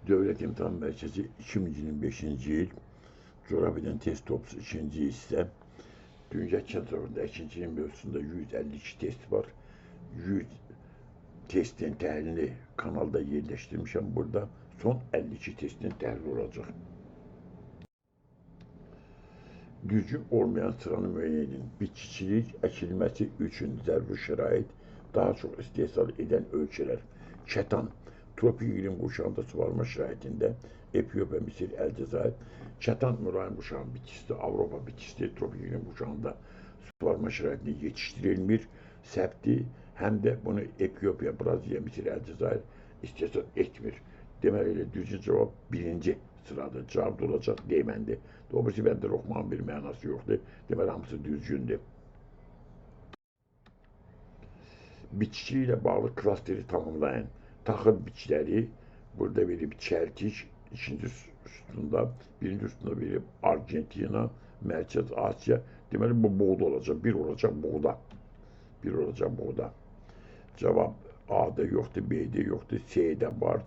Devlet İmtahan Merkezi 2025. yıl coğrafyadan test toplusu 2. ise Dünya Çantarı'nda 2. yıl mevzusunda 152 test var. 100 testin təhlilini kanalda yerleştirmişim. Burada son 52 testin təhlili olacak. Düzgün olmayan sıranı müəyyən edin. Bitkicilik əkilməsi üçün zəruri şərait, daha çox istehsal eden ölçülər. Kətan, tropik iqlim qurşağında suvarma şəraitində Etiyopya, Misir, Əlcəzair. Kətan mülayim qurşağın bitkisi, Avropa bitkisi tropik iqlim qurşağında suvarma şəraitində yetiştirilmir, səbti, həm də bunu Etiyopya, Braziliya, Misir, Əlcəzair istehsal etmir. Deməli, düzgün cavab birinci sırada. Cavab da olacaq deyməndi. Doğrusu bəndə oxumanın bir mənası yoxdur. Deməli, hamısı düzgündür. Bitki ilə bağlı klasteri tamamlayan taxıl bitkiləri burada verib çəltik, ikinci sütunda, birinci sütunda verib Argentina, Mərkəz Asiya. Deməli, bu buğda olacaq. Bir olacaq buğda. Bir olacaq buğda. Cavab A'da yoxdur, B'də yoxdur, C'də var,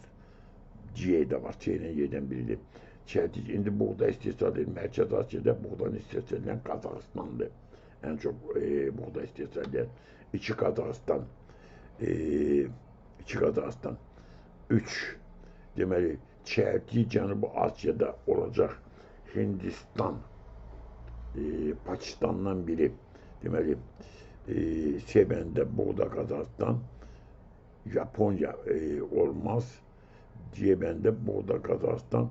C'də var. C'dən Y'dən biridir. Çəltik, indi buğda istehsal edilir. Mərkəz Asiyada buğdanın istehsal edilen Qazaxıstandır. En çok buğda istehsal edilen. İki Qazaxıstan. İki Qazaxıstan. 3. Deməli, çəltik Cənubi Asiyada olacaq. Hindistan, Pakistandan biri. Deməli, Sebəndə buğda Qazaxıstan. Japonya olmaz. Cebende buğda Qazaxıstan.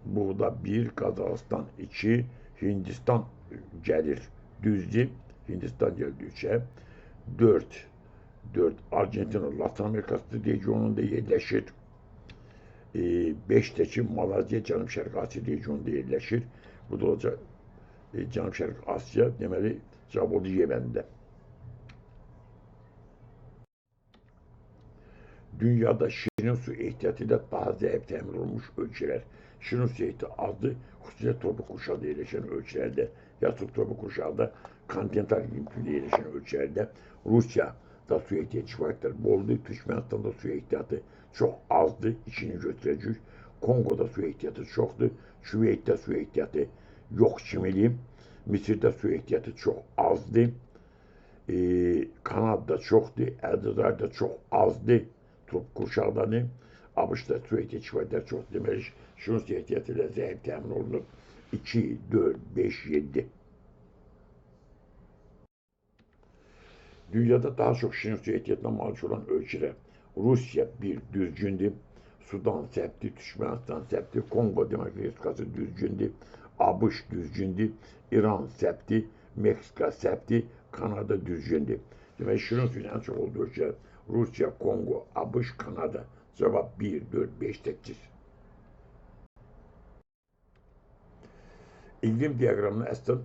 Buğda 1, Qazaxıstan 2, Hindistan gəlir. Düzdür. Hindistan gəldi 3'e. 4. Argentina, Latin Amerikası regionunda yerləşir. 5'teki Malazya, Cənub-Şərq Asiya regionunda yerləşir. Bu da olacaq Cənub-Şərq Asiya. Deməli, cavab oldu Yemen'de. Dünyada şirin su ehtiyatıyla daha zayıf temin olmuş ölçüler. Şirin su ehtiyatı azdı, xüsusilə tropik qurşaqda yerləşən ölçülərdə, yasıq tropik qurşaqda, kontinental iklimdə yerləşən ölçülərdə Rusiyada su ehtiyatı kifayətlər boldur, Türkmenistan'da su ehtiyatı çox azdır, içini götürəcək. Kongo'da su ehtiyatı çoxdur, Küveytdə su ehtiyatı yox kimidir, Misirdə su ehtiyatı çox azdır, Kanada'da çoxdur, Əlcəzairdə çox azdır. Tropik qurşaqlarını, ABŞ-da su ehtiyatı kifayətlər çox. Deməli, şirin su ehtiyatı ilə zəif təmin olunur. 2, 4, 5, 7. Dünyada daha çox şirin su ehtiyatına malik olan ölçülər. Rusiya 1 düzgündür. Sudan səbti, Türkmenistan səbti, Kongo Demokratik Respublikası düzgündür. ABŞ düzgündür. İran səbti, Meksika səbti, Kanada düzgündür. Deməli, şirin suyun ən çox olduğu ölçülər Rusya, Kongo, ABŞ, Kanada. Cevap 1, 4, 5, 8. İqlim diaqramına əsasən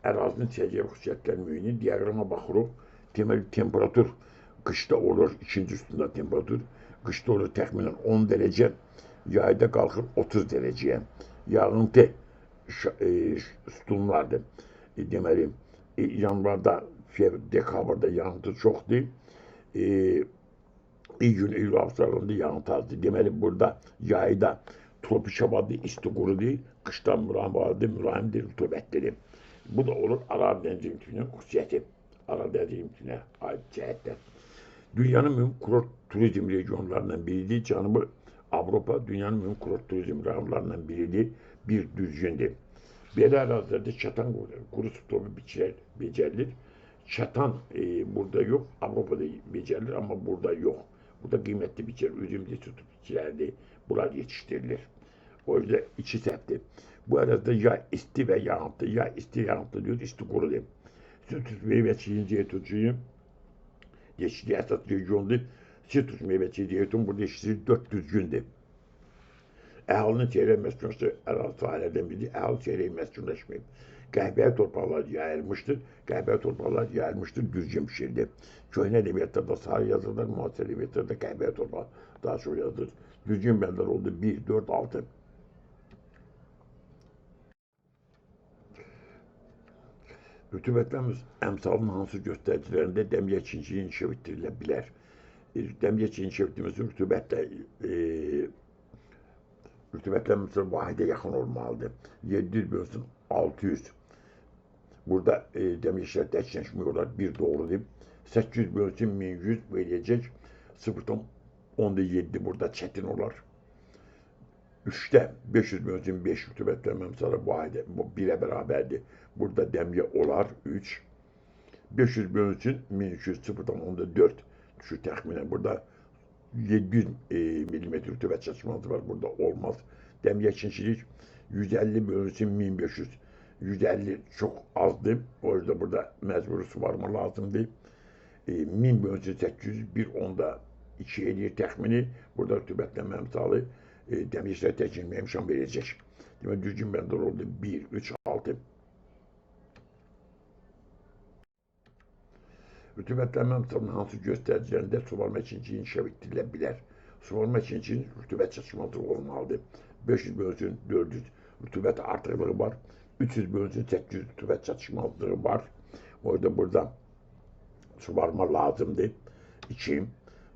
ərazinin səciyyəvi xüsusiyyətləri müəyyən diaqrama baxırıq. Deməli, temperatur qışda olur, ikinci üstündə temperatur. Qışda olur təxminən 10 dərəcə, yayda qalxır 30 dərəcəyə. Yağıntı sütunlardır. Deməli, yanvarda, dekabrda yağıntı çoxdur. İyun, iyul haftalarında yağıntı azdır. Deməli, burada yayda tropik havadır, isti qurudur, qışda mülayim havadır, mülayimdir, rütubətlidir. Bu da olur Aral Dəniz İqliminin xüsusiyyəti. Aral Dəniz İqliminə aid cəhətlər. Dünyanın mühüm kurort turizm regionlarından biridir. Cənubi Avropa dünyanın mühüm kurort turizm regionlarından biridir. Bir düzgündür. Belə ərazilərdə kətan quru subtropik bitkilər becərilir. Kətan burada yox, Avropada becərilir, amma burada yox. Burada qiymətli bitkilər, üzümlü sütü bitkilərdir. Bunlar yetişdirilir. O yüzden iki səbtdir. Bu ərazide ya isti və yağıntı, ya isti yağıntı diyor, isti qurudur. Sütüz meyvəçiliyin zeytuncuyum. Yeşilliği əsas regiondur. Sitrus meyvəçiliyi zeytun burada yetişdirilir 400 gündür. Əhalinin çeyrək məskunlaşdığı ərazi sahələrdən biri əhali çeyrək məskunlaşmayıb. Qəhbəyə torpaqlar yayılmışdır. Qəhbəyə torpaqlar yayılmışdır, düzgün pişirdi. Köhnə ədəbiyyatlarda sarı yazılır, müasir ədəbiyyatlarda qəhbəyə torpaq daha çox yazılır. Düzgün bəllər oldu 1, 4, 6. Rütubətlərimiz əmsalının hansı göstəricilərində dəmiyə çinciliyi inkişaf etdirilə bilər? Dəmiyə çinciliyi inkişaf etdirməsinin rütubətlə rütubetlenmesi vahide yakın olmalıdır. 700 bölünsün 600. Burada demir işareti eşleşmiyorlar. Bir doğru değil. 800 bölünsün 1100 verecek. 0,7 burada çetin olar. 3'te 500 bölünsün 5 rütubetlenmesi vahide bu 1'e beraberdi. Burada demye olar 3. 500 bölünsün 1200 0,4 şu tahminen burada 700 milimetre rütubet çalışması var. Burada olmaz. Demye çinçilik 150 bölünsün 1500. 150 çok azdı. O yüzden burada mecburi su varma lazımdı. 1000 bölünsün 800 bir onda 2 eləyir təxmini. Burada rütubetlenme emsalı demir işləri təşkil imkan verəcək. Demək düzgün bəndə oldu 1, 3, 6. Rütubetlenme emsalının hansı göstəricilərində suvarma ikinciliği inkişaf etdirilə bilər? Suvarma ikinciliğinin rütubet çatışmazlığı olmalıdır. 500 bölünsün 400 rütubet artıqlığı var. 300 bölünsün 800 rütubet çatışmazlığı var. O yüzden burada suvarma lazımdır. 2.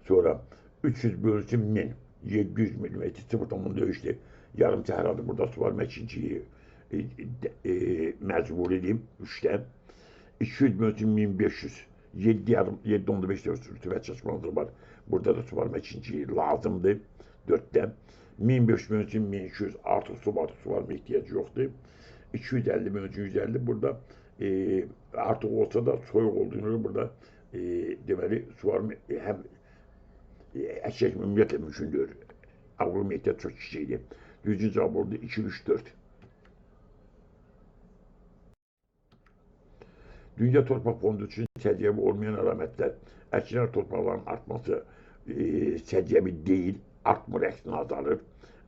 Sonra 300 bölünsün 1000. 700 mm 0,3'te yarım səhradır. Burada suvarma ikinciliği mecbur edeyim. 3'te. 200 bölünsün 1500. 7,5 rütubet çalışmaları var. Burada da suvarma ikinciliği lazımdı. 4'te. 1500 bölünsün 1200 artı suvarma ihtiyacı yoktu. 250 bölünsün 150 burada artık olsa da soyuq olduğunu burada deməli suvarma hem eşek ümumiyyətlə mümkündür. Ağırlığım ehtiyat çok kiçikdir. Düzgün cevap oldu 2, 3, 4. Dünya torpaq fondu üçün səciyyəvi olmayan əlamətlər, əkinlər torpaqların artması səciyyəvi deyil, artmır, əksinə azalır.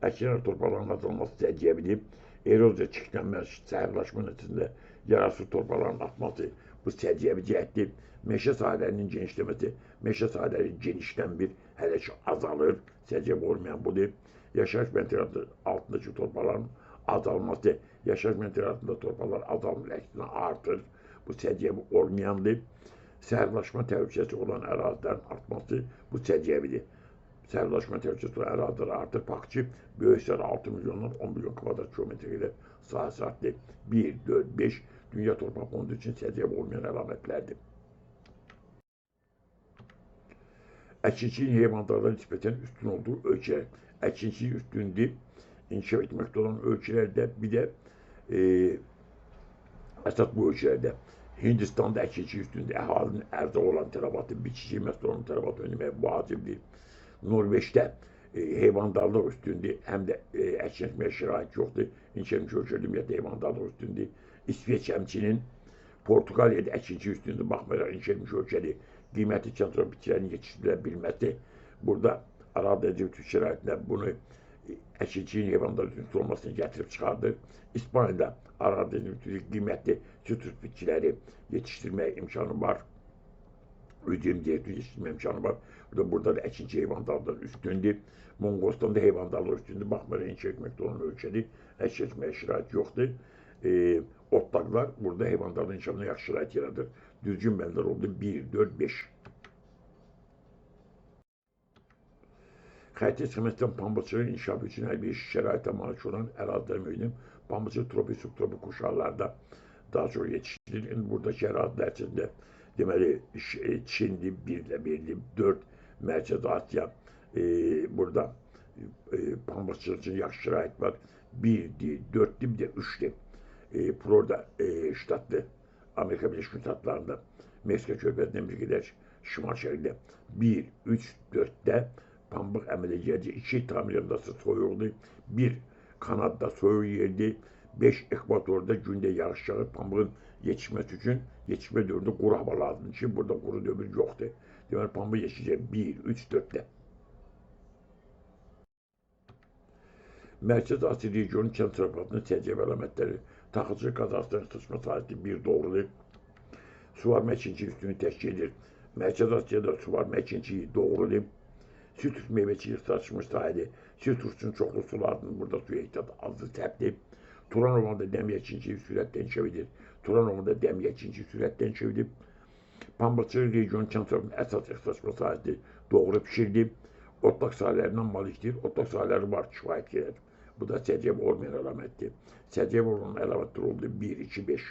Əkinlər torpaqların azalması səciyyəvidir. Eroziya, çirklənmə, səhərlaşma nəticəsində yararsız torpaqların artması bu səciyyəvi cəhətdir. Meşə sahələrinin genişləməsi, meşə sahələri genişlənmir, hələ ki azalır, səciyyəvi olmayan budur. Yaşayış məntiqəsi altındakı torpaqların azalması, yaşayış məntiqəsi altında torpaqlar azalmır, əksinə artır. Bu səciyyəvi olmayandır. Səhərlaşma təhlükəsi olan ərazilərin artması bu səciyyəvidir. Səhərlaşma təhlükəsi olan ərazilər artır. Bax ki, böyüklər 6 milyondan 10 milyon kvadrat kilometrə qədər sahəsi artdı. 1, 4, 5 dünya torpaq fondu üçün səciyyəvi olmayan əlamətlərdir. Əkinçiliyin heyvandarlara nisbətən üstün olduğu ölkələr. Əkinçilik üstündür. İnkişaf etməkdə olan ölkələrdə bir də əsas bu ölkələrdə Hindistan'da əkinçilik üstündə əhalinin ərzaq olan tələbatı, biçici məhsulların tələbatı önləmək vacibdir. Norveçdə heyvandarlıq üstündür, həm də əkinləşməyə şərait yoxdur. İnkişaf ölkələrdə ümumiyyətlə heyvandarlıq üstündür. İsveç həmçinin Portuqaliyada əkinçilik üstündür, baxmayaraq inkişaf ölkəli qiymətli kənd bitkilərin yetişdirilə bilməsi. Burada ərazi şəraitində bunu əkinçiliyin heyvandarlıq üstün olmasını gətirib çıxardır. İspaniyada ərazinin qiymətli sitrus bitkiləri yetişdirmək imkanı var. Ücüm zeytun yetişdirmə imkanı var. Burada da əkinçi heyvandarlıq üstündür. Monqolistan'da heyvandarlıq üstündür. Baxmayaraq inkişaf etməkdə olan ölkədə əkinləşməyə şərait yoxdur. Otlaqlar burada heyvandarlıq inkişafına yaxşı şərait yaradır. Düzgün bəllər oldu 1, 4, 5. Xətti sxeməsindən pambıqçılıq inkişafı üçün hər bir şəraitə malik olan ərazilər mühüm. Pambıqçılıq tropik, subtropik kuşaqlarda daha çox yetişdirilir. Buradakı ərazilər içində deməli Çindir, 1 4 Mərkəzi Asiya. Burada pambıqçılıq üçün yaxşı şərait var. 1'dir, 4'dir, bir də 3'dir. Florida ştatlı, Amerika Birleşmiş Ştatlarında, Meksika körfəzindən bir qədər şimal şərqdə 1, 3, 4'də pambıq əməliyyatı 2 Tamilyanda soyuqdur, 1 Kanadda soyuq yerdir, 5 Ekvatorda gündə yağış yağır, pambığın yetişməsi üçün yetişmə dövründə quru hava lazımdır ki, burada quru dövr yoxdur. Deməli, pambıq yetişəcək 1, 3, 4'də. Mərkəzi Asiya regionunun kənd təsərrüfatının səciyyəvi əlamətləri, taxılçılıq qazasının sıçma sahəsi bir doğrudur. Suvarma əkinçiliyi üstünü təşkil edir. Mərkəzi Asiyada suvarma əkinçiliyi doğrudur. Sitrus meyvəçilik saçılmış sahədir. Sitrusun çoxlu su lazımdır. Burada suya ehtiyat azı səbdir. Turanovada dəmiyə əkinçiliyi sürətlə inkişaf edir. Turanovada dəmiyə əkinçiliyi sürətlə inkişaf edir. Pambıqçılıq regionunun kənd təsərrüfatının əsas ixtisaslaşma sahəsi doğru pişirdir. Otlaq sahələrindən malikdir. Otlaq sahələri var kifayət qədər. Bu da Səcəb olmayan əlamətdir. Səcəb olan əlamətlər oldu 1, 2, 5.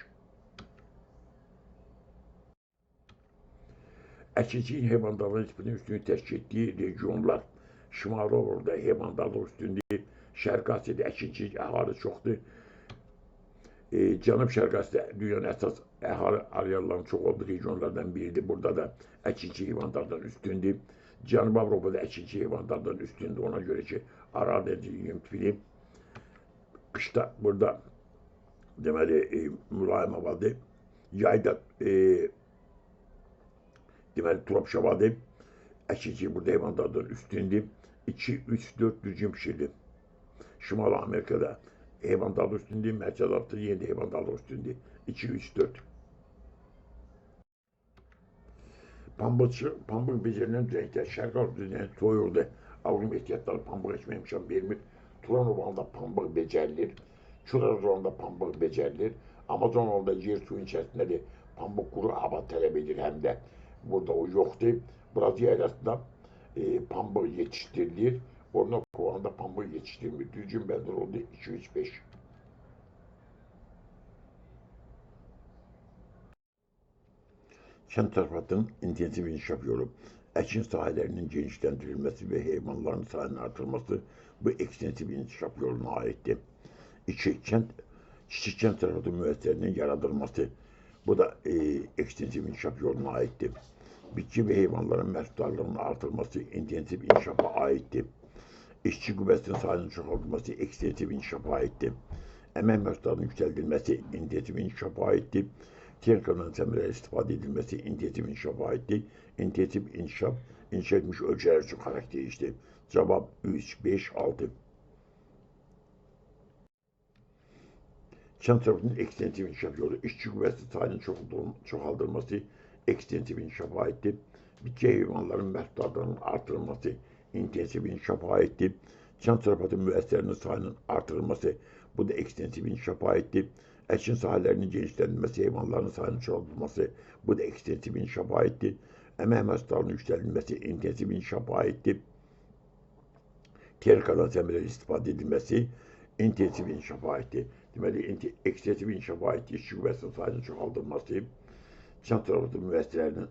Əkinçilik heyvandarlıq nisbətən üstünlük təşkil etdiyi regionlar. Şimali Avropada heyvandarlıq üstünlüyü, Şərqi Asiyada əkinçilik əhali çoxdur. Cənub-Şərqi Asiyada dünyanın əsas əhali areallarının çox olduğu regionlardan biridir. Burada da əkinçilik heyvandarlığından üstündür. Cənubi Avropada əkinçilik heyvandarlığından üstündür. Ona görə ki, arazinin tipini qışda burada deməli mülayim havadır. Yayda deməli trop şavadır. Əkinçilik burada heyvandarlığından üstündür. 2, 3, 4 düzgün pişirilir. Şimali Amerikada heyvandarlıq üstündür, Mərkəzi Afrikada yenə də heyvandarlıq üstündür. 2, 3, 4. Pambıq becərilən düzəkdə Şərqi Avropa düzəyinin soyuqdur. Avrum ehtiyatları pambıq ekməyə imkan vermir. Turan ovalında pambıq becərilir. Küral ovalında pambıq becərilir. Amazon ovalında yer suyun içərisindədir. Pambıq quru hava tələb edir həm də. Burada o yoxdur. Braziliya arasında pambıq yetişdirilir. Orada kovanda pambıq yetişdirilmir. Düzgün bəldir oldu 2, 3, 5. Kənd təsərrüfatının intensiv inkişaf yolu, əkin sahələrinin genişləndirilməsi və heyvanların sayının artırılması bu ekstensiv inkişaf yoluna aiddir. 2. Kiçik kənd təsərrüfatı müəssisələrinin yaradılması, bu da ekstensiv inkişaf yoluna aiddir. Bitki və heyvanların məhsuldarlığının artırılması intensiv inkişafa aiddir. İşçi qüvvəsinin sayının çoxaldılması ekstensiv inkişafa aiddir. Əmək məhsullarının yüksəldilməsi intensiv inkişafa aiddir. Texnikadan səmərəli istifadə edilməsi intensiv inkişafa aiddir. İntensiv inkişaf, inkişaf etmiş ölkələr üçün xarakteristikdir. Cavab 3, 5, 6. Kənd təsərrüfatının ekstensiv inkişaf yolu, işçi qüvvəsinin sayının çoxaldılması ekstensiv inkişafa aiddir. Bitki heyvanların məhsuldarlığının artırılması intensiv inkişafa aiddir. Kənd təsərrüfatı müəssisələrinin sayının artırılması, bu da ekstensiv inkişafa aiddir. Əkin sahələrinin genişləndirilməsi, heyvanların sayının çoxaldılması, bu da ekstensiv inkişafa aiddir. Əmək məhsullarının yüksəldilməsi intensiv inkişafa aiddir. Texnikadan səmərəli istifadə edilməsi intensiv inkişafa aiddir. Deməli, ekstensiv inkişafa aiddir. İşçi qüvvəsinin sayının çoxaldılması, kənd təsərrüfatı müəssisələrinin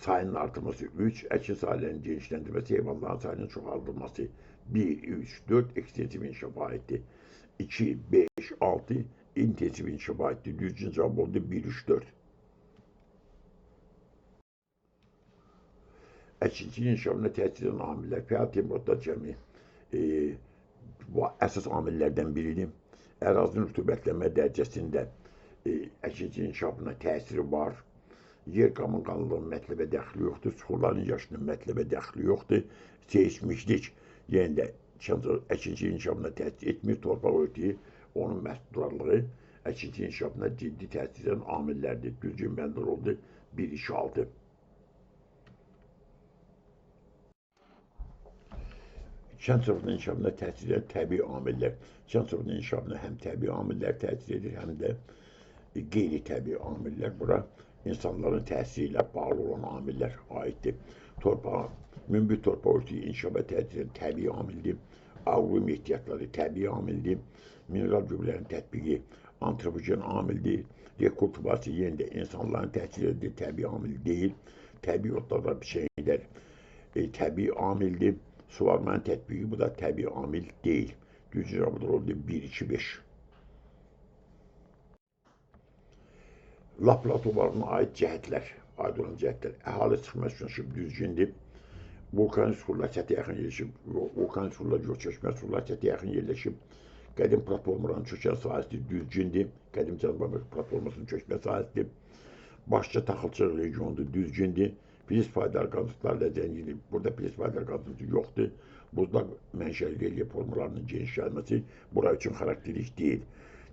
sayının artırılması 3, əkin sahələrinin genişləndirilməsi, heyvanların sayının çoxaldılması 1, 3, 4 ekstensiv inkişafa aiddir. 2, 5, 6 intensiv inkişafa aiddir. Düzgün cavab oldu 1, 3, 4. Əkinçilik inkişafına təsir edən amillər, fəal temperatur cəmi bu əsas amillərdən biridir. Ərazinin rütubətlənmə dərəcəsində əkinçilik inkişafına təsiri var. Yer qanunlunun mətləbə dəxli yoxdur, suxurların yaşının mətləbə dəxli yoxdur. Seysmiklik, yenə də əkinçilik inkişafına təsir etmir, torpaq örtüyü, onun məhsuldarlığı əkinçilik inkişafına ciddi təsir edən amillərdir. Düzgün bəndir oldu 1, 2, 6. Kənd təsərrüfatının inkişafına təsir edən təbii amillər. Kənd təsərrüfatının inkişafına həm təbii amillər təsir edir, həm də qeyri-təbii amillər. Bura insanların təsiri ilə bağlı olan amillər aiddir. Münbit torpaq örtüyü inkişafa təsir edən təbii amildir. Aqronom ehtiyatları təbii amildir. Mineral gübrələrin tətbiqi antropogen amildir. Rekultivasiya yenə də insanların təsir etdiyi təbii amil deyil. Təbii otlarla biçənlər təbii amildir. Suvarmanın tətbiqi, bu da təbii amil deyil. Düzgün cavablar oldu 1, 2, 5. Laplatolarına aid cəhətlər, aid olan cəhətlər. Əhali sıxmaq üçün düzgündür. Vulkanik suxurlar səthə yaxın yerləşib, vulkanik suxurlar göçəşmə suxurlar səthə yaxın yerləşib. Qədim platformaların çökən sahəsi düzgündür. Qədim Cənubi Amerika platformasının çökmə sahəsidir. Başqa taxılçılıq regionudur, düzgündür. Filiz faydalı qazıntılarla zəngindir. Burada filiz faydalı qazıntısı yoxdur. Buzlaq mənşəli relyef formalarının genişlənməsi bura üçün xarakterik deyil.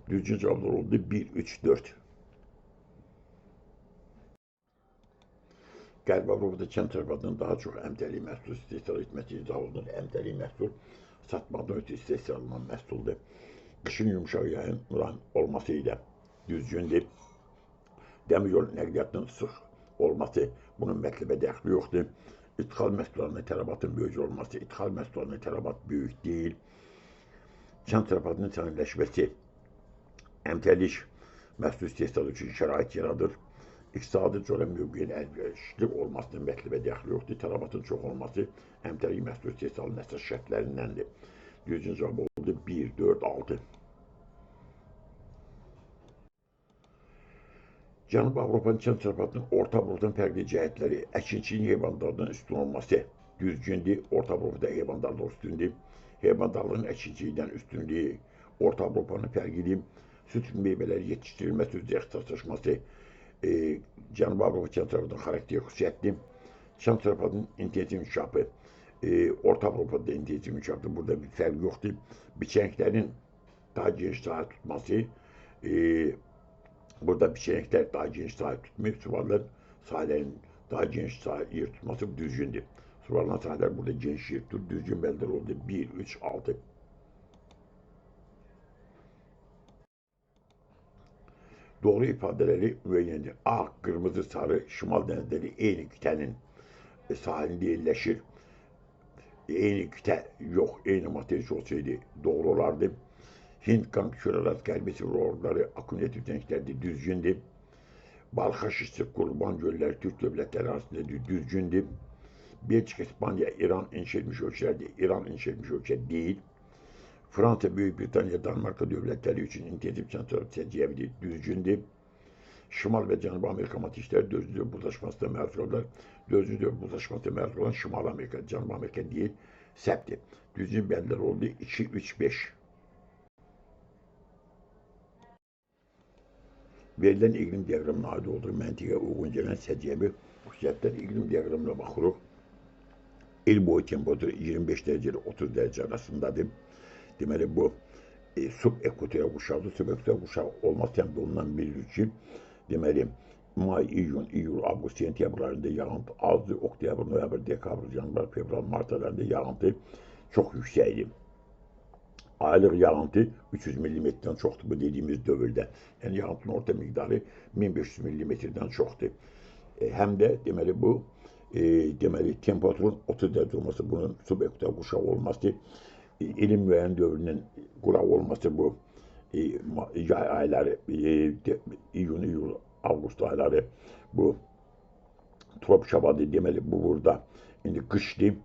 Düzgün cavablar oldu 1, 3, 4. Qərb Avropada kənd təsərrüfatının daha çox əmtəli məhsul istehsal etməsi izah olunur. Əmtəli məhsul satmaqdan ötürü istehsal olunan məhsuldur. Qışın yumşaq yayın mülayim olması ilə düzgündür. Dəmir yolu nəqliyyatının sıx olması, bunun mətləbə dəxli yoxdur. İdxal məhsullarına tələbatın böyük olması, idxal məhsullarına tələbat böyük deyil. kənd təsərrüfatının sənədləşməsi əmtəlik məhsul istehsalı üçün şərait yaradır. İqtisadi coğrafi mövqeyin əlverişli olmasının mətləbə dəxli yoxdur. Tələbatın çox olması əmtəlik məhsul istehsalının əsas şərtlərindəndir. Düzgün cavab oldu 1, 4, 6. Cənubi Avropanın kənd təsərrüfatının Orta Avropadan fərqli cəhətləri əkinçiliyin heyvandarlığından üstün olması düzgündür. Orta Avropada heyvandarlıq üstündür. Heyvandarlığın əkinçilikdən üstünlüyü Orta Avropanın fərqidir. Süt meyvələri yetişdirilməsi üzrə ixtisaslaşması Cənubi Avropa kənd təsərrüfatının xarakteri xüsusiyyətdir. Kənd təsərrüfatının intensiv inkişafı Orta Avropada intensiv inkişafdır. Burada bir fərq yoxdur. Biçənəklərin daha geniş sahə tutması burada biçənəklər daha geniş sahə tutmur. Suvarlar sahələrin daha geniş sahə yer tutması düzgündür. Suvarlanan sahələr burada geniş yer tutur. Düzgün bəldir oldu. 1, 3, 6. Doğru ifadələri müəyyəndir. Ağ, qırmızı, sarı, şimal dənizləri eyni qitənin sahilində yerləşir. Eyni qitə yox, eyni materik olsaydı doğru olardı. Hind, Qanq, Şöraraz, Qərbi Sivroğulları, akkumulyativ düzənliklərdə düzgündür. Balxaşisi, Qurban gölləri Türk dövlətləri arasında düzgündür. Belçika, İspaniya, İran inşa etmiş ölkələrdir. İran inşa etmiş ölkə deyil. Fransa, Böyük Britaniya, Danimarka dövlətləri üçün intensiv kənd təsərrüfatı səciyyəvidir, düzgündür. Şimal və Cənubi Amerika materisləri dördüncü buzlaşmasına məruz qalırlar. Dördüncü buzlaşmasına məruz qalan Şimal Amerika, Cənubi Amerika deyil, səhvdir. Düzgün bəllər oldu 2, 3, 5. Verilən iqlim diaqramına aid olduğu məntiqə uyğun gələn səciyyəvi xüsusiyyətlər iqlim diaqramına baxırıq. İl boyu temperatur 25 dərəcə ilə 30 dərəcə arasındadır. Deməli, bu subekvatorial quşaqdır. Subekvatorial quşaq olması təmin olunan bilir ki, deməli, may, iyun, iyul, avqust, sentyabr ayında yağıntı azdır. Oktyabr, noyabr, dekabr, yanvar, fevral, mart aylarında yağıntı çox yüksəkdir. Aylıq yağıntı 300 mm-dən çoxdur bu dediyimiz dövrdə. Yəni, yağıntının orta miqdarı 1500 mm-dən çoxdur. Həm də, deməli, bu, deməli, temperaturun 30 dərəcə olması, bunun subekvatorial quşaq olması, ilin müəyyən dövrünün quraq olması bu, yay ayları, iyun, iyul, avqust ayları, bu tropik havadır, deməli, bu burada indi qışdır.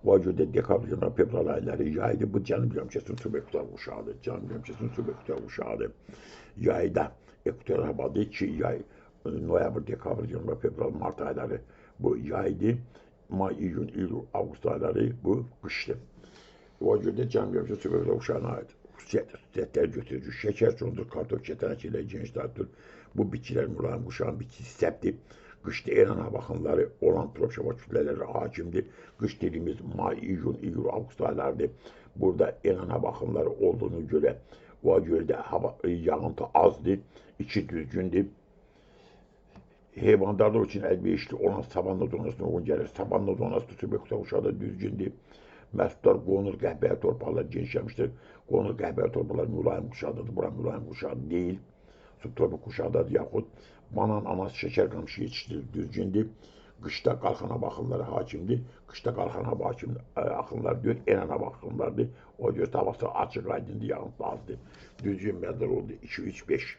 Bu görə dekabr, yanvar, fevral ayları yaydır. Bu cənub yarımkəsinin subekvatorial quşağıdır. Cənub yarımkəsinin subekvatorial quşağıdır. Yayda ekvatorial havadır ki, yay noyabr, dekabr, yanvar, fevral, mart ayları bu yaydır. May, iyun, iyul, avqust ayları bu qışdır. O görə cənub yarımkəsinin subekvatorial quşağına aid xüsusiyyətlər götürücü. Şəkər çoxdur, kartof, kətanəklər, geniş dağıtır. Bu bitkilər mülayim quşağın bitkisi səbdir. Qışda eran hava axınları olan tropik hava kütlələri hakimdir. Qış dediyimiz may, iyun, iyul, avqust aylardır. Burada eran hava axınları olduğunu görə, o görə də yağıntı azdır, içi düzgündür. Heyvandarlıq üçün əlverişli olan savanna zonasına uyğun gəlir. Savanna zonası subekvatorial quşaqda düzgündür. Məhsullar qonur, qəhvəyi torpaqlar genişləmişdir. Qonur, qəhvəyi torpaqlar mülayim quşaqdadır. Bura mülayim quşaq deyil. Subtropik quşaqdadır, yaxud banan, anas, şəkər qamışı yetişdirilir, düzgündür. Qışda qalxan hava axınları hakimdir. Qışda qalxan hava axınları deyil, enən hava axınlarıdır. O görə havası açıq, aydındır, yağıntı azdır. Düzgün bəllər oldu 2, 3, 5.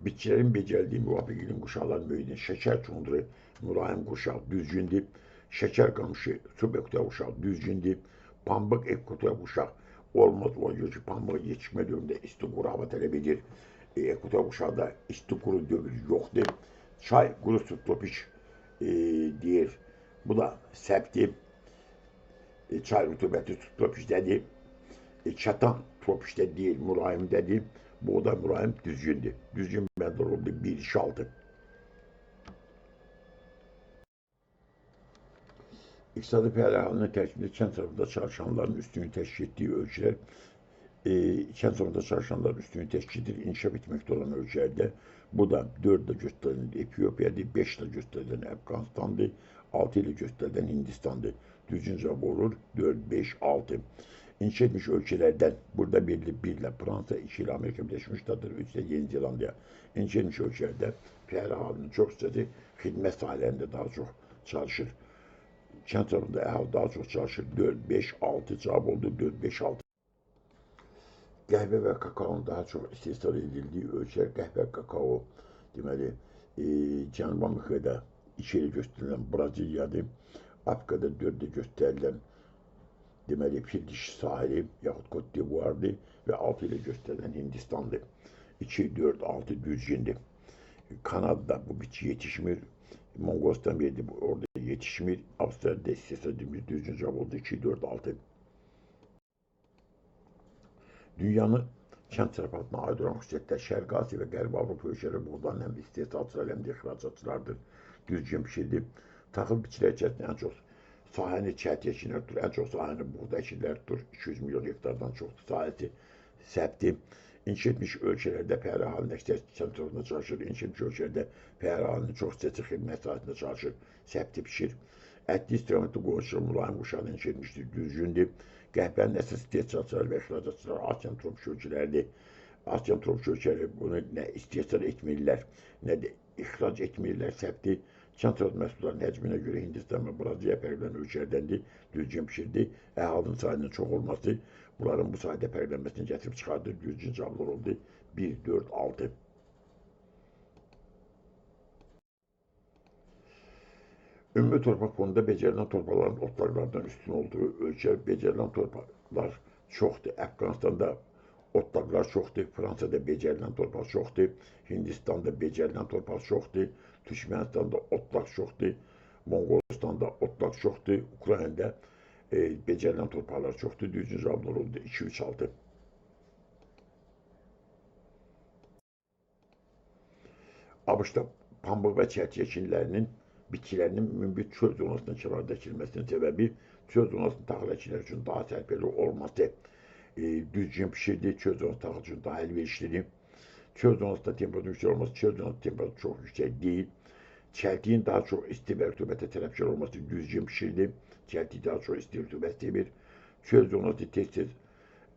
Bitkilərin becərdiyi müvafiq iqlim quşaqları müəyyən şəkər çunduru, mülayim quşaq, düzgündür. Şəkər qamışı, subekvatorial quşaq, düzgündür. Pambıq ekvatorial quşaq olmaz. O görə ki, pambıq yetişmə dövründə isti quru hava tələb edir. Ekvatorial quşaqda isti quru dövr yoxdur. Çay, quru subtropik deyir. Bu da səbdir. Çay rütubəti subtropikdədir. Çatan tropikdə deyil, mülayimdədir. Bu da mülayim düzgündür. Düzgün bəllər oldu 1, 2, 6. İqtisadi fəaliyyətinin tərkibində kənd tərəfində çalışanların üstünlüyü təşkil etdiyi ölkələr, kənd tərəfində çalışanların üstünlüyü təşkil edir, inkişaf etməkdə olan ölkələrdə. Bu da 4 ilə göstərilən Etiopiyadır, 5 ilə göstərilən Əfqanistandır, 6 ilə göstərilən Hindistandır. Düzgün cavab olur 4, 5, 6. İnkişaf etmiş ölkələrdən burada verilir 1 ilə Fransa, 2 ilə Amerika Birləşmiş Ştatları, 3 ilə Yeni Zelandiya. İnkişaf etmiş ölkələrdə fəali halının çox hissəsi xidmət sahələrində daha çox çalışır. Kent tarafında ehal daha çok çalışır. 4, 5, 6 cevap oldu. 4, 5, 6. Qəhvə və kakaonun daha çox istehsal edildiği ölkələr qəhvə, kakao deməli Cənubi Amerikada 2 ilə göstərilən Braziliyadır. Afrikada 4 ilə göstərilən deməli Firdiş sahili yaxud Côte d'Ivoire'dır və 6 ilə göstərilən Hindistandır. 2, 4, 6 düzgündür. Kanada'da bu bitki yetişmir. Mongostan verdi orada yetişmir. Avustralya'da istehsal edilmiş düzgün cevap oldu. 2, 4, 6. Dünyanın kənd təsərrüfatına aid olan xüsusiyyətlər Şərqi Asiya və Qərbi Avropa ölkələri buğdanın həm istehsalçılar, həm də ixracatçılardır. Düzgün pişirdi. Taxıl biçilər içərisində ən çox sahəni çəti əkinlər tutur, ən çox sahəni buğda əkinlər tutur. 200 milyon hektardan çox sahəsi səbti. İnkişaf etmiş ölkələrdə fəhlə əhalinin əksəriyyət kənd təsərrüfatında çalışır. İnkişaf etmiş ölkələrdə fəhlə əhalinin çox hissəsi xidmət sahəsində çalışır. Səbti pişir. Ətli istiqamətli qoyunçuluq mülayim quşağını inkişaf etmişdir. Düzgündür. Qəhvənin əsas istehsalçıları və ixracatçıları Asiyan tropik ölkələrdir. Asiyan tropik ölkələri bunu nə istehsal etmirlər, nə də ixrac etmirlər. Səbti kənd təsərrüfatı məhsullarının həcminə görə Hindistan və Braziliya fərqlənən ölkələrdəndir. Düzgün pişirdi. Əhalinin sayının çox olması bunların bu sayda fərqlənməsini gətirib çıxardı. Düzgün cavablar oldu. 1, 4, 6. Ümumi torpaq fonunda becərilən torpaqların otlaqlardan üstün olduğu ölkə, becərilən torpaqlar çoxdur. Əfqanistanda otlaqlar çoxdur, Fransada becərilən torpaq çoxdur, Hindistanda becərilən torpaq çoxdur, Türkmenistanda otlaq çoxdur, Monqolistanda otlaq çoxdur, Ukraynada becərilən torpaqlar çoxdur. Düzgün cavablar oldu. 2, 3, 6. ABŞ-da pambıq və çərçi əkinlərinin bitkilərinin münbit çöl zonasına kənarda əkilməsinin səbəbi çöl zonasının taxıl əkinləri üçün daha sərfəli olması. Düzgün pişirdi, çöl zonası taxıl üçün daha əlverişlidir. Çöl zonasında temperatur yüksək olması, çöl zonasında temperatur çox yüksək deyil. Çəltiyin daha çox isti və rütubətə tərəfkar olması düzgün pişirdi. Çəltik daha çox isti rütubət sevir. Çöl zonası tez-tez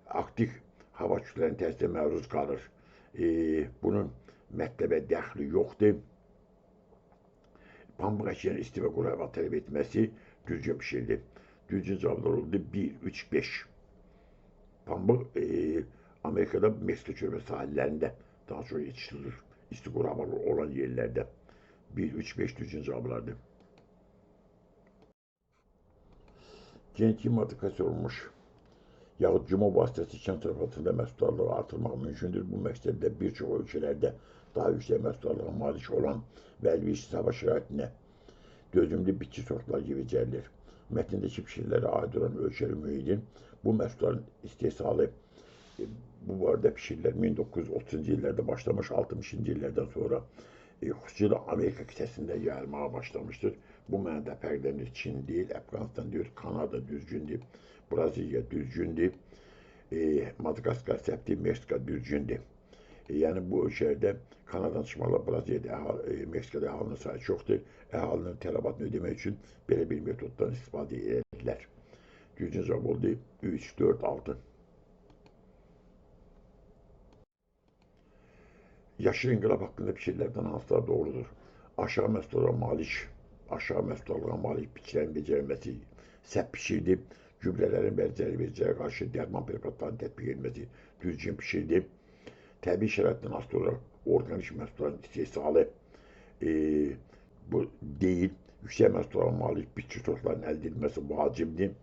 aktiv hava kütlələrinin təsirinə məruz qalır. Bunun mətləbə dəxli yoxdur. Pambıq əkinlərin isti və quru hava tələb etməsi düzgün pişirdi. Düzgün cavablar oldu. 1, 3, 5. Pambıq Amerikada Meksika körfəzi sahillərində daha çox yetiştirilir. İsti quru havalı olan yerlərdə. 1, 3, 5 düzgün cavablardır. Genetik modifikasiya olunmuş yaxud cuma vasitəsilə kənd təsərrüfatında məhsuldarlığı artırmaq mümkündür. Bu məqsədlə bir çox ölkələrdə daha yüksək məhsuldarlığa malik olan və əlverişli hava şəraitinə dözümlü bitki sortları becərilir. Mətndəki pişirilərə aid olan ölkəli mühitin bu məhsulların istehsalı bu arada pişirilər 1930-cu illərdə başlamış, 60-cı illərdən sonra xüsusilə Amerika qitəsində yayılmağa başlamışdır. Bu mənada fərqlənir. Çin deyil, Əfqanistan deyil, Kanada düzgündür, Braziliya düzgündür, Madagaskar səbti, Meksika düzgündür. Yəni bu ölkələrdə Kanadadan çıxmalı, Braziliyada, Meksikada əhalinin sayı çoxdur. Əhalinin tələbatını ödəmək üçün belə bir metoddan istifadə edirlər. Düzgün cavab oldu 3, 4, 6. Yaşıl inqilab haqqında fikirlərdən hansılar doğrudur? Aşağı məhsullarına malik bitkilərin becərilməsi, səbt pişirdi, gübrələrin və zərərvericilərə qarşı dərman preparatlarının tətbiq edilməsi düzgün pişirdi. Təbii şəraitdən asılı olaraq orqanik məhsulların istehsalı bu deyil, yüksək məhsullara malik bitki sortlarının əldə edilməsi vacibdir.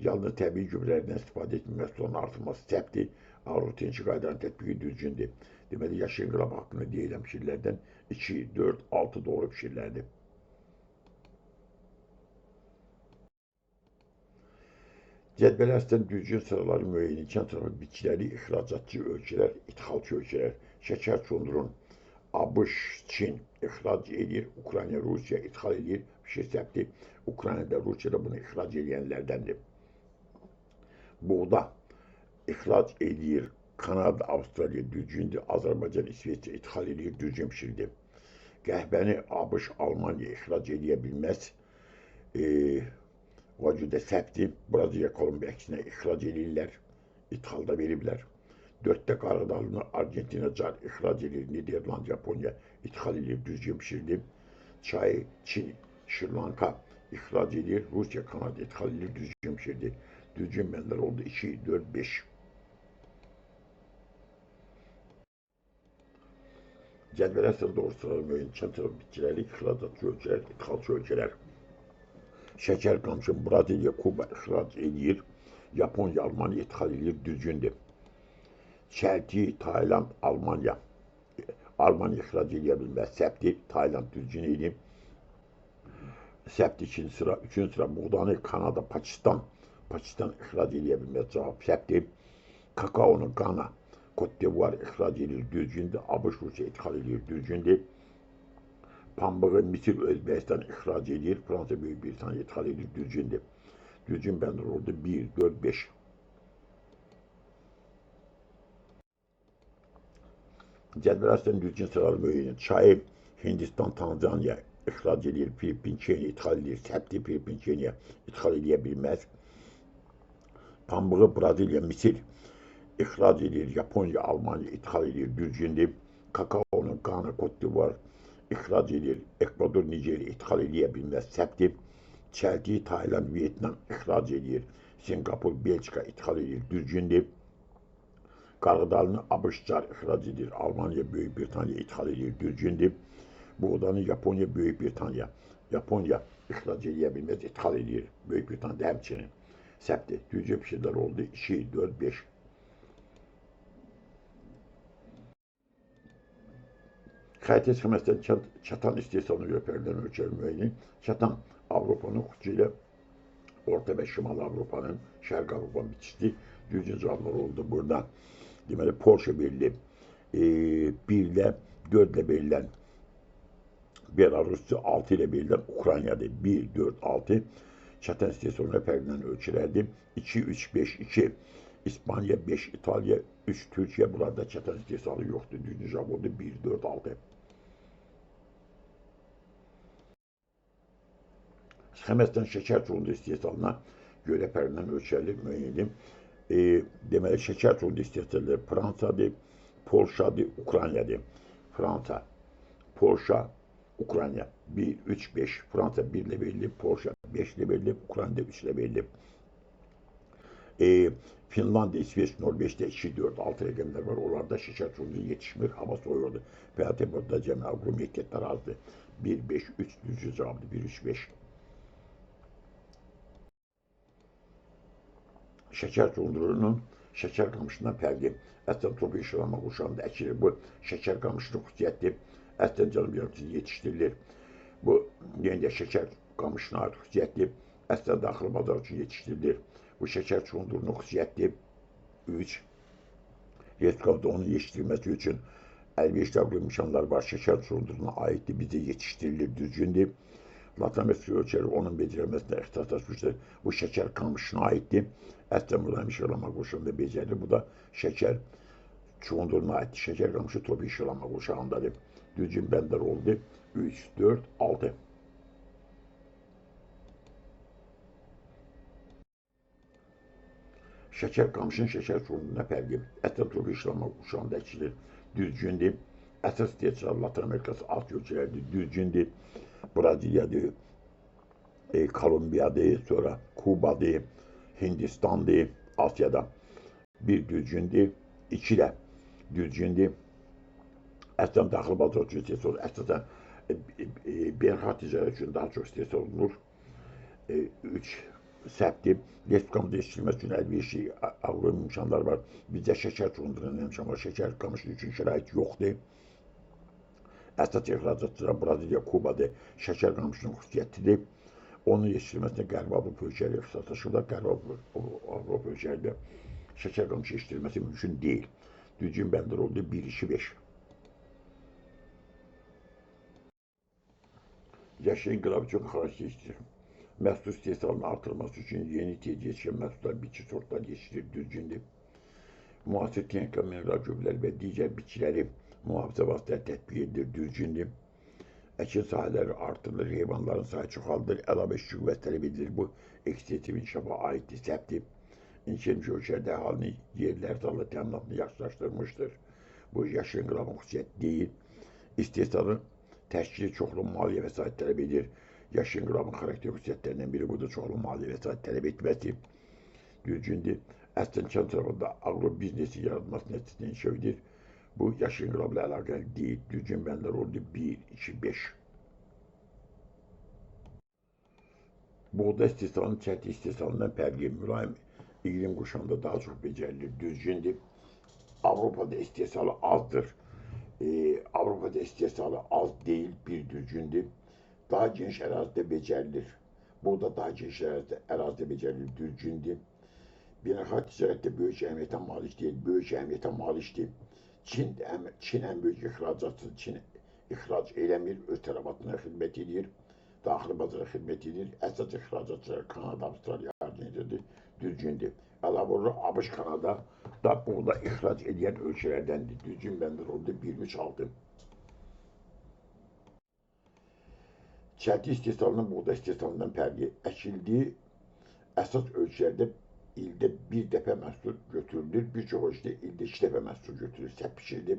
Yalnız təbii gübrələrdən istifadə etmə məhsullarının artırılması səbtdir. Agrotençi qaydaların tətbiqi düzgündür. Deməli, yaşıl inqilab haqqında deyilən fikirlərdən 2, 4, 6 doğru fikirlərdir. Cədvələ əsasən düzgün sıraları müəyyən edən tərəfi bitkiləri ixracatçı ölkələr, ixalçı ölkələr, şəkər çöndürün, ABŞ, Çin ixrac edir, Ukrayna, Rusiya ixal edir, pişir səbti, Ukraynada, Rusiyada bunu ixrac edənlərdəndir. Buğda ixrac edir, Kanada, Avustraliya düzgündür, Azərbaycan, İsveçrə ixal edir, düzgün pişirdi. Qəhvəni ABŞ, Almaniya ixrac edə bilməz. Vacüdə səbti, Braziliya, Kolumbiya əksinə ixrac edirlər, ithalda veriblər. 4-də qarğıdalını Argentina, Car ixrac edir, Niderland, Yaponiya ixal edir, düzgün pişirdi. Çayı Çin, Şri Lanka ihraç edilir. Rusya Kanada ithal edilir. Düzgün pişirdi. Düzgün benler oldu. 2, 4, 5. Cədvələ sıra doğru sıralı müəyyən çətin bitkiləri, ixracatçı ölkələr, idxalçı ölkələr. Şəkər qamışı Braziliya, Kuba ixrac edir. Yaponiya, Almaniya ithal edir. Düzgündür. Çəlti, Tayland, Almaniya. Almaniya ixrac edə bilməz. Səbti, Tayland düzgün idi. Səbti 2-ci sıra, 3-cü sıra buğdanı Kanada, Pakistan. Pakistan ixrac edə bilməz. Cavab səbti. Kakaonu Qana, Côte d'Ivoire ixrac edilir. Düzgündür. ABŞ Rusiya ithal edir. Düzgündür. Pambığı Misir, Özbəkistan ixrac edir. Fransa, Böyük Britaniya ithal edir. Düzgündür. Düzgün bəndə oldu 1, 4, 5. Cədvələ əslən düzgün sıralı müəyyən. Çayı Hindistan, Tanzaniya ixrac edir. Filippin, Kenya ithal edir. Səbti Filippin, Kenya ithal edə bilməz. Pambığı Braziliya, Misir ixrac edir. Yaponiya, Almaniya ithal edir. Düzgündür. Kakaonu Qana, Côte d'Ivoire ixrac edir. Ekvador, Nigeriya ithal edə bilməz. Səbti. Çəlti, Tayland, Vyetnam ixrac edir. Singapur, Belçika ithal edir. Düzgündür. Qarğıdalını ABŞ-lar ixrac edir. Almaniya, Böyük Britaniya ithal edir. Düzgündür. Buğdanı Yaponiya, Böyük Britaniya. Yaponiya ixrac edə bilməz, ithal edir. Böyük Britaniya həmçinin. Səbti. Düzgün pişirlər oldu. 2, 4, 5. Xəritə sxemasından çatan istehsalını göstərilən ölkələr müəyyəni. Çatan Avropanın xüsusilə Orta və Şimal Avropanın, Şərq Avropanın bitkisi. Düzgün cavablar oldu burada. Deməli, Polşa verilib. 1 ilə 4 ilə verilən Belarusya, 6 ilə verilən Ukraynadır. 1, 4, 6. Çatan istehsalına fərqlənən ölkələrdir. 2, 3, 5, 2. İspaniya, 5, İtaliya, 3, Türkiyə. Burada çatan istehsalı yoxdur. Düzgün cavab oldu 1, 4, 6. Sxemasından şəkər çuğundu istehsalına görə fərqlənən ölkələr müəyyəndir. Deməli, şəkər çuğundu istehsalları Fransadır, Polşadır, Ukraynadır. Fransa, Polşa, Ukrayna 1, 3, 5. Fransa 1 ilə verilib, Polşa 5 ilə verilib, Ukrayna 3 ilə verilib. Finlandiya, İsveç, Norveçdə 2, 4, 6 rəqəmlər var. Onlarda şəkər çuğundu yetişmir, hava soyuyordu. Fəyatə burada cəmi aqrometriyyətlər azdır. 1, 5, 3 düzgün cavabdır. 1, 3, 5. Şəkər çuğundurunun şəkər qamışından fərqi. Əslən topu işlama qurşağında əkilir. Bu şəkər qamışının xüsusiyyəti əslən canım yarımçı yetişdirilir. Bu yenə də şəkər qamışına aid xüsusiyyəti əslən daxili bazar üçün yetişdirilir. Bu şəkər çuğundurunun xüsusiyyəti 3. Respublikada onun yetişdirilməsi üçün əlverişli aqroimkanlar var. Şəkər çuğunduruna aiddir, bizdə yetişdirilir, düzgündür. Latin-Amerika ölkələri onun becərilməsinə ixtisaslaşmışdır. Bu şəkər qamışına aiddir. Əslən buradan işlama qurşağında becərilir. Bu da şəkər çuğunduruna aiddir. Şəkər qamışı topu işlama qurşağındadır. Düzgün bəndlər oldu. 3, 4, 6. Şəkər qamışın şəkər çuğunduruna fərqi. Əslən topu işlama qurşağında əkilir. Düzgündür. Əsas istehsal Latin Amerikası, Asiya ölkələridir. Düzgündür. Braziliyadır, Kolumbiyadır, sonra Kubadır, Hindistandır, Asiyada. 1 düzgündür, 2 də düzgündür. Əslən daxili bazar üçün istehsal olunur. Əsasən beynəlxalq ticarət üçün daha çox istehsal olunur. 3 səhvdir. Respublikamızda yetişdirilməsi üçün əlverişli aqroimkanlar var. Bizdə şəkər çuğundurunun imkanı var. Şəkər qamışı üçün şərait yoxdur. Əsas ixracatçılar Braziliya, Kubadır. Şəkər qamışının xüsusiyyətidir. Onun yetişdirilməsinə Qərbi Avropa ölkələri ixtisaslaşırlar. Qərbi Avropa ölkələrində şəkər qamışı yetişdirilməsi mümkün deyil. Düzgün bəndlər oldu 1, 2, 5. Yaşlı inqilab üçün xarakteristik. Məhsul istehsalının artırılması üçün yeni tez yetişən məhsullar, bitki sortları yetişdirir, düzgündür. Müasir texnika, mineral gübrələr və digər bitkiləri mühafizə vasitələri tətbiq edilir, düzgündür. Əkin sahələri artırılır, heyvanların sayı çoxaldır, əlavə işçi qüvvəsi tələb edilir. Bu ekstensiv inkişafa aiddir, səhvdir. İnkişaf ölkələrdə əhalinin yerli ərzaqla təminatını yaxşılaşdırmışdır. Bu yaşlı inqilabın xüsusiyyəti deyil. İstehsalın təşkili çoxlu maliyyə vəsait tələb edir. Yaş inqilabın xarakter xüsusiyyətlərindən biri budur. Çoxlu mali vəsait tələb etməsi. Düzgündür. Əslən kənd tərəfində agrobiznesi yaratması nəticəsində inkişaf edir. Bu yaş inqilabla əlaqəli deyil. Düzgün bəndlər oldu 1, 2, 5. Buğda istehsalının çətin istehsalından fərqli, mülayim iqlim quşağında daha çox becərilir, düzgündür. Avropada istehsalı azdır. Avropada istehsalı az değil, bir düzgündür. Daha geniş ərazidə becərilir. Buğda daha geniş ərazidə becərilir, düzgündür. Beynəlxalq ticarətdə böyük əhəmiyyətə malik deyil, böyük əhəmiyyətə malikdir. Çin ən böyük ixracatçıdır. Çin ixrac eləmir, öz tələbatına xidmət edir. Daxili bazara xidmət edir. Əsas ixracatçılar Kanada, Avstraliya, Argentinadır, düzgündür. Əlavə olaraq ABŞ, Kanada da buğda ixrac edən ölkələrdəndir. Düzgün bəndər oldu 1-3-6. Çəlti istehsalının buğda istehsalından fərqi əkildiyi əsas ölkələrdə ildə bir dəfə məhsul götürülür. Bir çox ölkədə ildə 2 dəfə məhsul götürülür. Səhv bişirilir.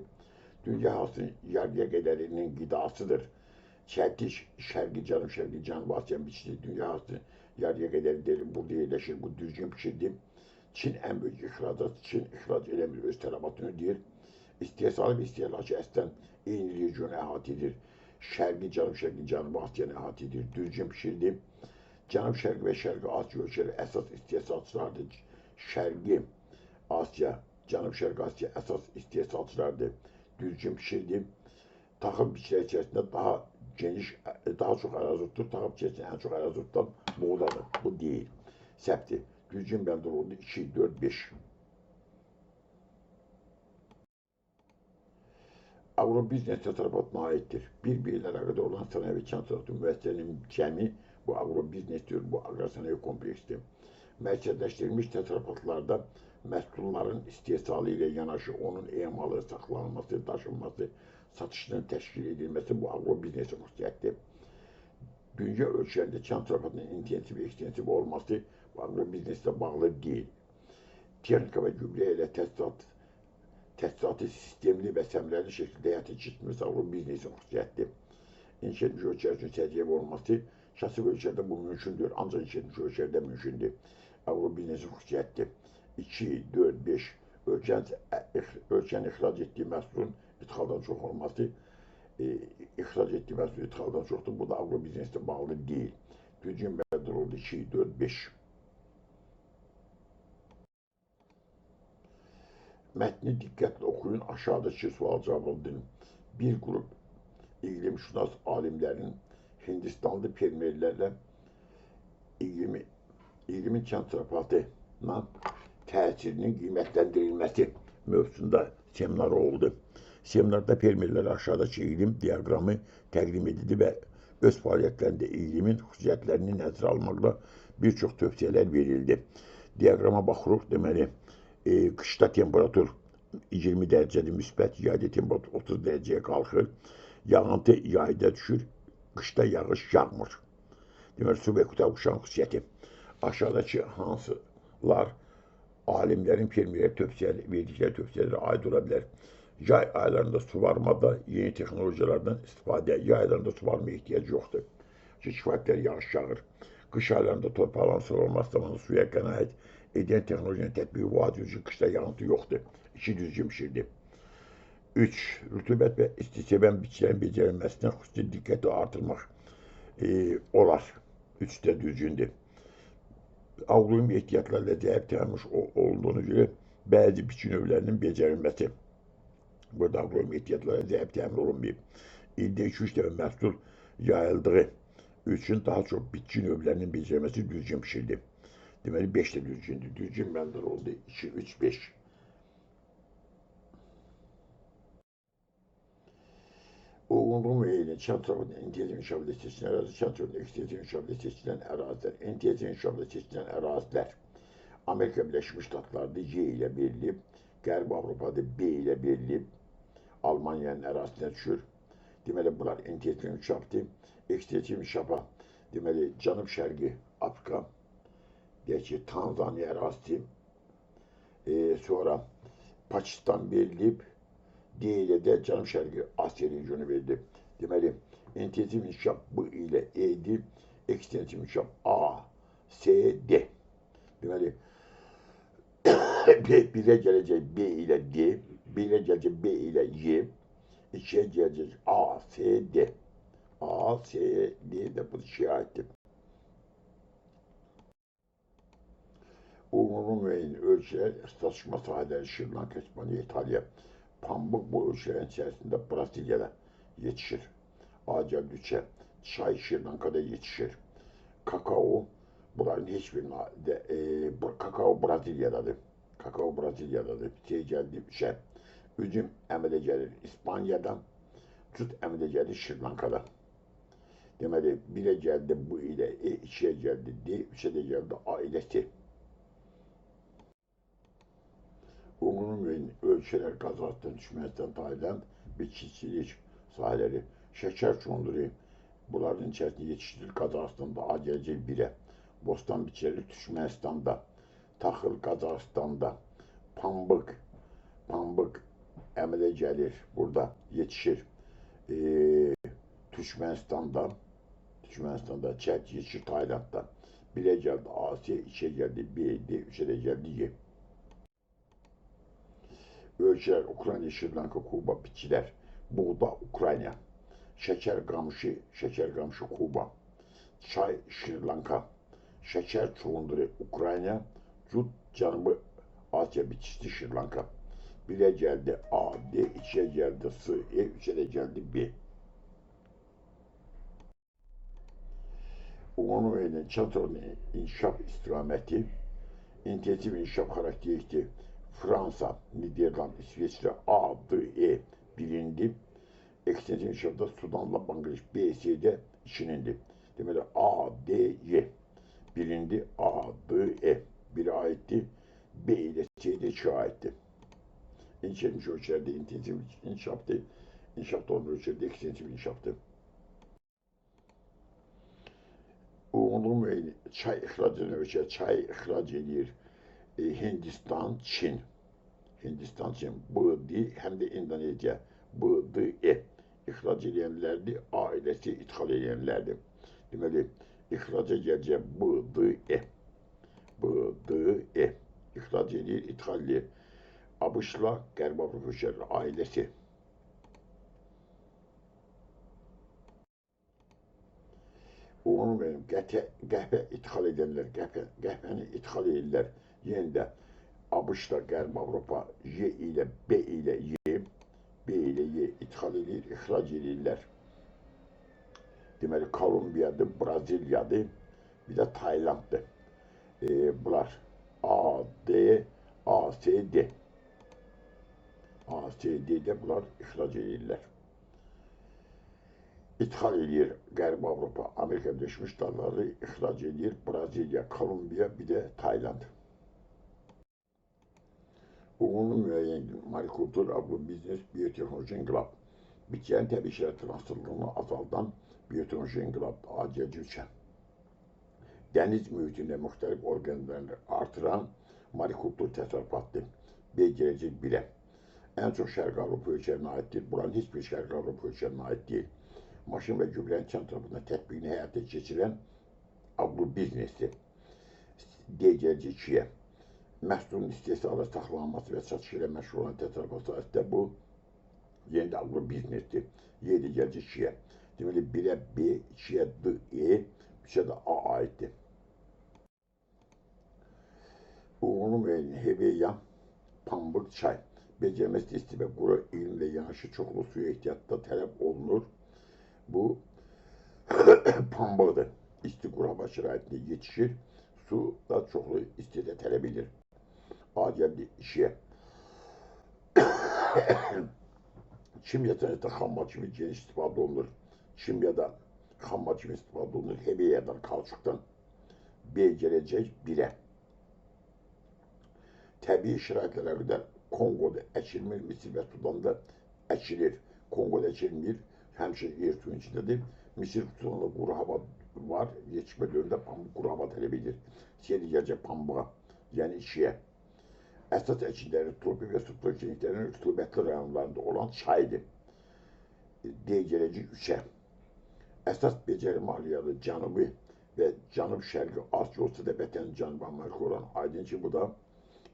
Dünya əhalinin yarıya qədərinin qidasıdır. Çəltik, şərqi, cənub-şərqi, Cənubi Asiyanın biçili dünya əhalinin yarıya qədəri deyil, burada yerləşir, bu düzgün bişirilir. Çin ən böyük ixracatçı, Çin ixrac eləmir, öz tələbatını ödəyir. İstehsalı və istehlakı əslən eyni regionu əhatə edir. Şərqi, cənub-şərqi, Cənubi Asiyanı əhatə edir, düzgün bişirilir. Cənub-şərqi və şərqi Asiya ölkələri əsas istehsalçılardır. Şərqi Asiya, Cənub-şərqi Asiya əsas istehsalçılardır, düzgün bişirilir. Taxıl biçləri içərisində daha geniş, daha çox ərazi tutur, taxıl biçərisində ən çox ərazi tutan buğdadır. Bu deyil, səhvdir. Düzgün bəndə oldu 2, 4, 5. Agrobiznes təsərrüfatına aiddir. Bir-biri ilə əlaqədar olan sənaye və kənd təsərrüfatı müəssisələrinin cəmi bu agrobiznesdir, bu aqrosənaye kompleksdir. Mərkəzləşdirilmiş təsərrüfatlarda məhsulların istehsalı ilə yanaşı onun emalı, saxlanılması, daşınması, satışının təşkil edilməsi bu agrobiznesin xüsusiyyətdir. Dünya ölçülərində kənd təsərrüfatının intensiv və ekstensiv olması bu agrobizneslə bağlı deyil. Texnika və gübrə ilə təchizatı sistemli və səmrəli şəkildə həyata keçirilməsi agrobiznesin xüsusiyyətdir. İnşa etmiş ölkələr üçün səciyyəvi olması kasıb ölkələrdə bu mümkündür, ancaq inşa etmiş ölkələrdə mümkündür. Agrobiznesin xüsusiyyətdir. 2, 4, 5 ölkənin ixrac etdiyi məhsulun ixracdan çox olması, ixrac etdiyi məhsul ixracdan çoxdur. Bu da agrobizneslə bağlı deyil. Düzgün bəndər oldu 2, 4, 5. Mətni diqqətlə oxuyun, aşağıdakı sual cavabını. Bir qrup iqlimşünas alimlərin Hindistanlı fermerlərlə iqlimin kənd təsərrüfatına təsirinin qiymətləndirilməsi mövzusunda seminar oldu. Seminarda fermerlərə aşağıdakı iqlim diaqramı təqdim edildi və öz fəaliyyətlərində iqlimin xüsusiyyətlərini nəzərə almaqla bir çox tövsiyələr verildi. Diaqrama baxırıq, deməli, qışda temperatur 20 dərəcədir müsbət, yayda temperatur 30 dərəcəyə qalxır, yağıntı yayda düşür, qışda yağış yağmır. Deməli, subyektiv quşağın xüsusiyyəti. Aşağıdakı hansılar alimlərin fermerlərə verdikləri tövsiyələrə aid ola bilər? Yay aylarında suvarmada yeni texnologiyalardan istifadə, yay aylarında suvarmaya ehtiyac yoxdur. Kifayət qədər yağış yağır. Qış aylarında torpaqların suvarılması zamanı suya qənaət edən texnologiyanın tətbiqi vacibdir ki, qışda yağıntı yoxdur. 2 düzgün pişirdi. 3. Rütubət və isti sevən bitkilərin becərilməsinə xüsusi diqqəti artırmaq olar. 3 də düzgündür. Aqronom ehtiyatlarla cəhət təmin olduğuna görə bəzi bitki növlərinin becərilməsi. Burada aqronom ehtiyatlarla cəhət təmin olunmayıb. İldə 2-3 dəfə məhsul yayıldığı üçün daha çox bitki növlərinin becərilməsi düzgün pişirdi. Deməli 5 də düzgündür. Düzgün bəndər oldu 2, 3, 5. Uyğunluğu müəyyən kənd təsərrüfatının intensiv inkişafında seçilən ərazi, kənd təsərrüfatının ekstensiv inkişafında seçilən ərazilər, intensiv inkişafında seçilən ərazilər Amerika Birləşmiş Ştatlarında Y ilə verilib, Qərbi Avropada B ilə verilib, Almaniyanın ərazisinə düşür. Deməli, bunlar intensiv inkişafdır. Ekstensiv inkişafa, deməli, Cənub-Şərqi Afrika, deyək ki, Tanzaniya ərazisi, sonra Pakistan verilib, D ilə də Cənub-Şərqi Asiya regionu verilib. Deməli, intensiv inkişaf B ilə E'dir, Ekstensiv inkişaf A, S, D. Deməli, birə gələcək B ilə D, birə gələcək B ilə Y, ikiyə gələcək A, S, D. A, S, D də bu ikiyə aiddir. Umumi müəyyən ölçülər, statışma sahələri Şri Lanka, İspaniya, İtaliya, pambıq bu ölçülərin içərisində Braziliyada yetişir. Acəldüçə, çay Şri Lanka'da yetişir. Kakao, bunların hiçbirinde, kakao Brazilya'dadır. Kakao Brazilya'dadır. Geldi üzüm əmələ gəlir İspanya'dan, tut əmələ gəlir Şri Lanka'da. Deməli, birə gəldi bu ilə E, ikiyə gəldi D, üçə də gəldi A ilə C. Umumi ölçülər Qazaxıstan, Türkmenistan, Tayland, bitkicilik sahələri, şəkər çöndürü, bunların içərisində yetişdirilir. Qazaxıstanda AGC 1'e, bostan biçileri Türkmenistan'da, taxıl Qazaxıstanda, pambıq əmələ gəlir, burada yetişir. Türkmenistan'da çət yetişir Tayland'da. Birə gəldi Asiya, ikiyə gəldi B, D, üçə də gəldi Y. Ölçülər Ukrayna, Şri Lanka, Kuba, bitkiler, buğda Ukrayna, şeker qamışı Kuba, çay Şri Lanka, şeker çuğunduru Ukrayna, cüt Cənubi Asiya bitkisi Şri Lanka. Birə gəldi A, D, ikiyə gəldi S, E, üçə də gəldi B. Umumi çatırın inkişaf istikaməti, intensiv inkişaf xarakteristik Fransa, Niderland, İsveçre A, D, E birindi. Ekstensiv inkişafda Sudanla Bangladeş B, C'de ikinindir. Deməli A, D, Y birindi. A, D, E biri aittir. B ile C'de iki aittir. İnşalmış ölçülerde intensiv inkişaftı. İnkişafta olan ölçülerde ekstensiv inkişaftı. Umumi çay ihracını ölçer. Çay ihraç edir. Hindistan, Çin. Hindistan, Çin, B, hem de İndonezya, B, D, E. İhraç edenlerdi, ailesi ithal edenlerdi. Deməli, ihraca gələcək B, D, E. B, D, E. İhraç edir, ithal edir. ABŞ-la Qərb Avropa ölkələri ailəsi. Onun benim qəhvə ithal edənlər, qəhvəni ithal edirlər. Yenə də ABŞ-la Qərb Avropa Y ilə B ilə Y, B ilə Y ithal edir, ixrac edirlər. Deməli, Kolumbiyadır, Braziliyadır, bir də Taylanddır. Bunlar A, D, A, S, D. A, S, D'də bunlar ixrac edirlər. İthal edir Qərb Avropa, Amerika Birləşmiş Ştatları ixrac edir, Braziliya, Kolumbiya, bir də Tayland. Umumi müəyyən marikultur, agrobiznes, biyoteknoloji inqilab. Bitkilərin təbii şeylər transferini azaldan biyoteknoloji inqilab, AGC. Dəniz mühitində müxtəlif orqanizmləri artıran marikultur təsərrüfatdır. B gələcək 1'e. Ən çox Şərq Avropa ölkələrinə aiddir. Buranın heç bir Şərq Avropa ölkələrinə aid deyil. Maşın və gübrənin kənd tərəfindən tətbiqini həyata keçirən agrobiznesdir. D gələcək 2'ye. Məhsulun istehsalı, saxlanması və satış ilə məşğul olan təsərrüfat sahəsində bu yenə də agrobiznesdir. Y də gələcək 2'ye. Deməli, 1'e B, 2'ye D, E, 3'e də A aiddir. Umumi heveya, pambıq, çay. Becərməsi isti və quru iqlimlə yanaşı çoxlu suya ehtiyatda tələb olunur. Bu pambıqdır. İsti quru hava şəraitində yetişir. Su da çoxlu istidə tələb edir. A gəldi 2'ye. Kimyasal xammal kimi geniş istifadə olunur. Kimyada xammal kimi istifadə olunur. Heveyadan, kauçukdan. B gələcək 1'e. Təbii şəraitlərə qədər Kongo'da əkilmir, Misir və Sudanda əkilir. Kongo'da əkilmir, həmişə yer suyun içindədir. Misir Sudanda quru hava var, yetişmə dövründə pambıq quru hava tələb edir. C gələcək pambığa, yəni 2'ye. Əsas əkinləri tropik və subtropiklərin rütubətli rayonlarında olan çaydır. D gələcək 3'e. Əsas becəri maliyyalı Cənubi ve Cənub-Şərqi Asiya olsa da vətəni Cənub Amerika olan aydın ki, bu da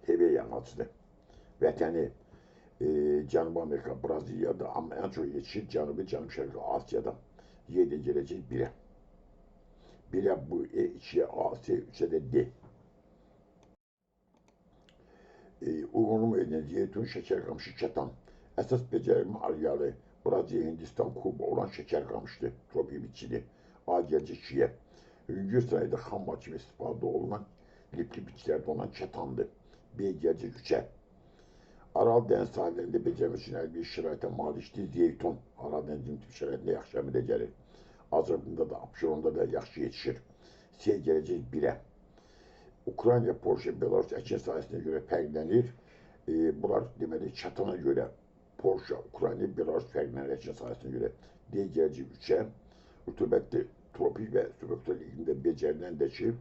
heve yamacıdır. Vətəni Cənub Amerika, Braziliyada, amma ən çox yetişir Cənub-Şərqi Asiyada. Yerdə gələcək birə. Birə bu, ikiyə A, C, üçə də D. Uyğunluğum edilən zeytun, şəkər qamışı, kətan. Əsas becərilmə arealı Braziliya, Hindistan, Kuba olan şəkər qamışdır, tropik bitkidir. A gələcək ikiyə. Yüngül sənayədə xammal kimi istifadə olunan lipli bitkilərdə olan kətandır. B gələcək üçə. Aral dəniz sahillərində becərmək üçün əlverişli şəraitə malikdir zeytun. Aral dənizin tip şəraitində yaxşı əmələ gəlir. Azərbaycanda da, Abşeronda da yaxşı yetişir. C gələcək birə. Ukrayna, Polşa, Belarus əkin sahəsinə görə fərqlənir. Bunlar deməli çatana görə Polşa, Ukrayna, Belarus fərqlənir əkin sahəsinə görə. D gələcək üçə. Rütubətli tropik və subtropik iqlimdə becərilən də ki,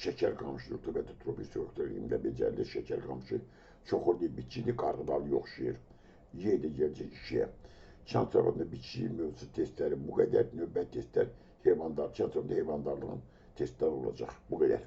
şəkər qamışı, rütubətli tropik subtropik iqlimdə becərilir şəkər qamışı. Çoxurlu bitkidir, qarğıdalı yoxşayır. Y də gələcək ikiyə. Kənd sahəsində bitki mövzusu testləri bu qədər, növbət testlər, kənd sahəsində heyvandarlığın testləri olacaq. Bu qədər.